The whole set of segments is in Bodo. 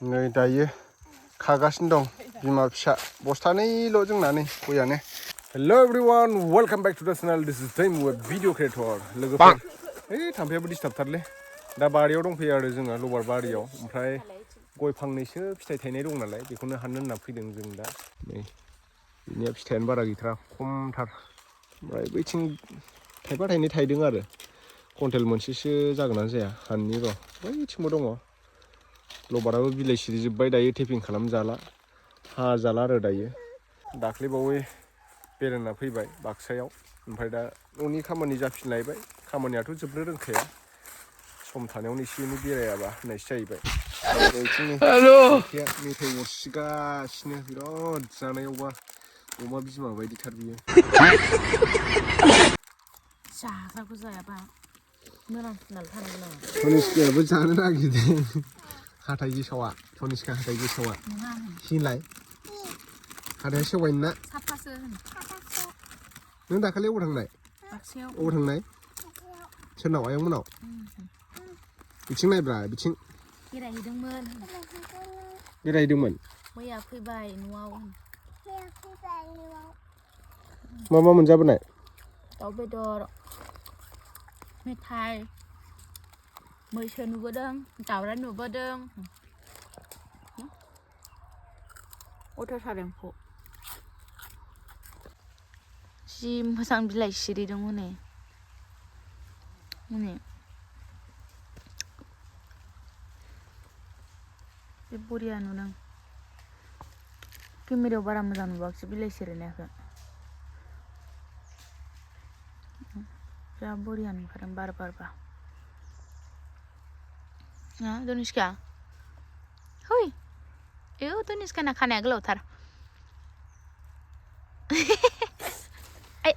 नै दायो खागासिनो दं बिमा फिसा बस्थानैल' जोंना नै गयानो। हेल' एभरिवान वेलकाम बेक टु द channel this is time with video creator लोगोफोर ओइ थाम्फैयाबो डिस्टार्बथारलै दा बारियाव दंफैयो आरो जोङो लबार बारियाव ओमफ्राय गय फांनैसो फिथाइ थायनाय दं नालाय बेखौनो हाननो होनना फैदों जों दा नै बिनिया फिथाइयानो बारा गैथारा खमथार ओमफ्राय बैथिं थाइफा थाइनै थायदों आरो कुइन्टेल मोनसेसो जागोन ना जाया हाननि र' बैथिंबो दङ लबाराबो बिलाइ सिरिजोब्बाय दायो टेपिं खालामजाला हाजाला आरो दायो दाख्लैबावै बेरायना फैबाय बाक्सायाव ओमफ्राय दा न'नि खामानि जाफिनलायबाय खामानियाथ' जोबनो रोंखाया सम थानायावनो एसे एनै बेरायाबा होननायसो जाहैबाय। मेथाइ अरसिगासिनो बिराद जानायावबा अमा बिमा बायदिथार बियो जाग्राखौ जायाबा मोनामफुनाल थानांगौ नामा? धनिस्कायाबो जानो नागिरदों हाथाइ गेसावा धनिस्का हाथाइ गेसावा सिलाय हाथाइया सेवाय ना साफासो नों दाखालि अबाव थांनाय बाक्सायाव अबाव थांनाय सोरनाव आयं मोनाव बिथिं नायब्रा बिथिं बेरायहैदोंमोन मैया फैबाय न'आव मा मा मोनजाबोनाय दाउ बेदर मेथाइ मैसो नुबोदों दावराइ नुबोदों अथ'सार एम्फौ जि मोजां बिलाइ सिरिदों हनै बे बरिया नुदों केमेरायाव बारा मोजां नुवाखिसै बिलाइ सिरिनायखौ जा बरिया नुखादों बार बारबा धनिस्का है एव धनिस्काना खानाया गोलावथार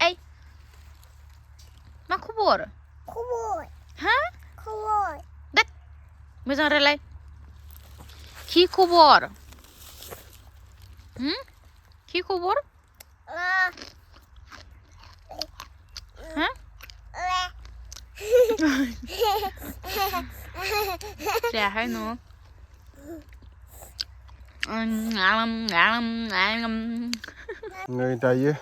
आई मा खबर हा दैट मोजां रायलाय कि खबर कि खबर हा जायाहाय न नै दायो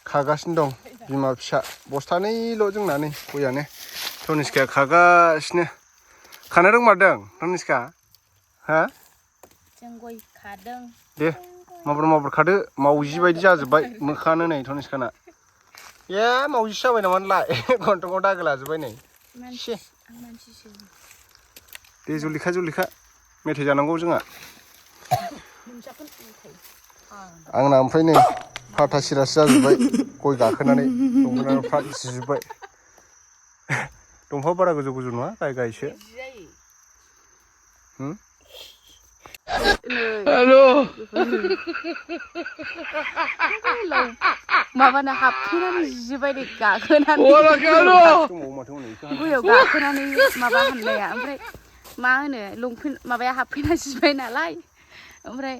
खागासिनो दं बिमा फिसा बस्थानैल' जोंना नै गयानो धनिस्काया खागासिनो खानो रोंमारदों धनिस्का हा जों गय खादों दे माबार खादो मावजि बायदि जाजोब्बाय मोखाङानो नै धनिस्काना ए मावजिसो जाबाय नामा नोंलाय गन्थङाव दागो लाजोब्बाय नै दे जुलिखा मेथाइ जानांगौ जोंहा आंना ओमफ्राय नै फाथा सिरासो जाजोब्बाय गय गाखोनानै दंफांआनो फ्राद जिजोब्बाय दंफाङा बारा गोजौ नङा गायसो माबाना हाबफैनानै जिबाय दे गाखोनानै गयाव गाखोनानै माबा होननाया ओमफ्राय मा होनो लंपेन्ट माबाया हाबफैना जिबाय नालाय ओमफ्राय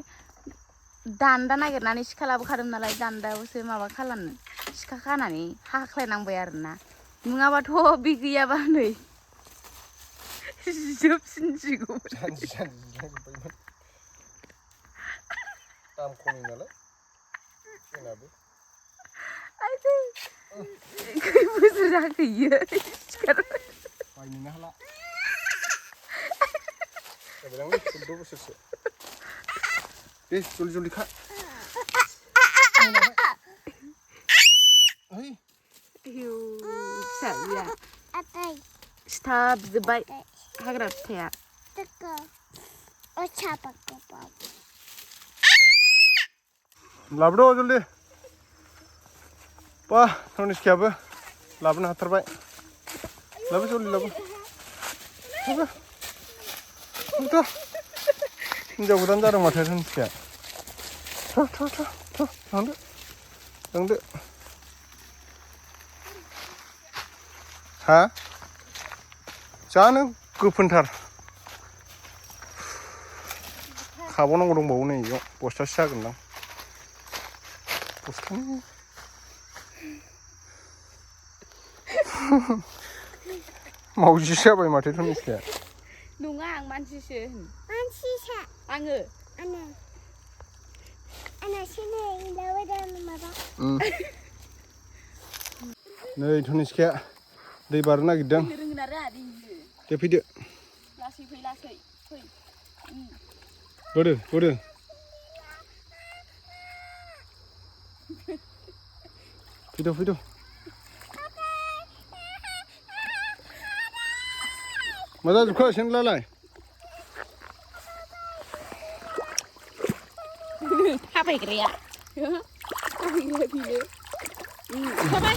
दान्दा नागिरनानै सिखा लाबोखादोंमोन नालाय दान्दायावसो माबा खालामनो सिखा खानानै हाख्लायनांबाय आरोना नङाबाथ' बे गैयाबा नै जोबसिनसिगौ दाम खमि नालाय जोंनाबो खै बोसोर जाखो इयो बायनोनो हाला जाबायदांलै 14 बोसोरसो दे जलदि खा फिसाजोआ सिथाबजोब्बाय हाग्रा फिथाइया लाबोद' जलदि बा धनिस्कायाबो लाबोनो हाथारबाय लाबो जलदि लाबो हिनजाव गोदान जादों माथो धनिस्काया थांदो हा जानो गोफोनथार खाबावनांगौ दंबावो नै बेयाव बस्थासे जागोनदां बस्थानै मावजिसो जाबाय माथो धनिस्काया नङा आं मानसिसो 시사. आङो 아나 신의 나와라는 마봐. नै धनिस्खाया दै बारनो नागिरदों रोंगोन आरो आदैयो दे फैदो लासै फै लासै फै बोदो बोदो फैद' मा जाजोबखो सेनलालाय थाबायग्राया थाबायग्राया बेनो थाबाय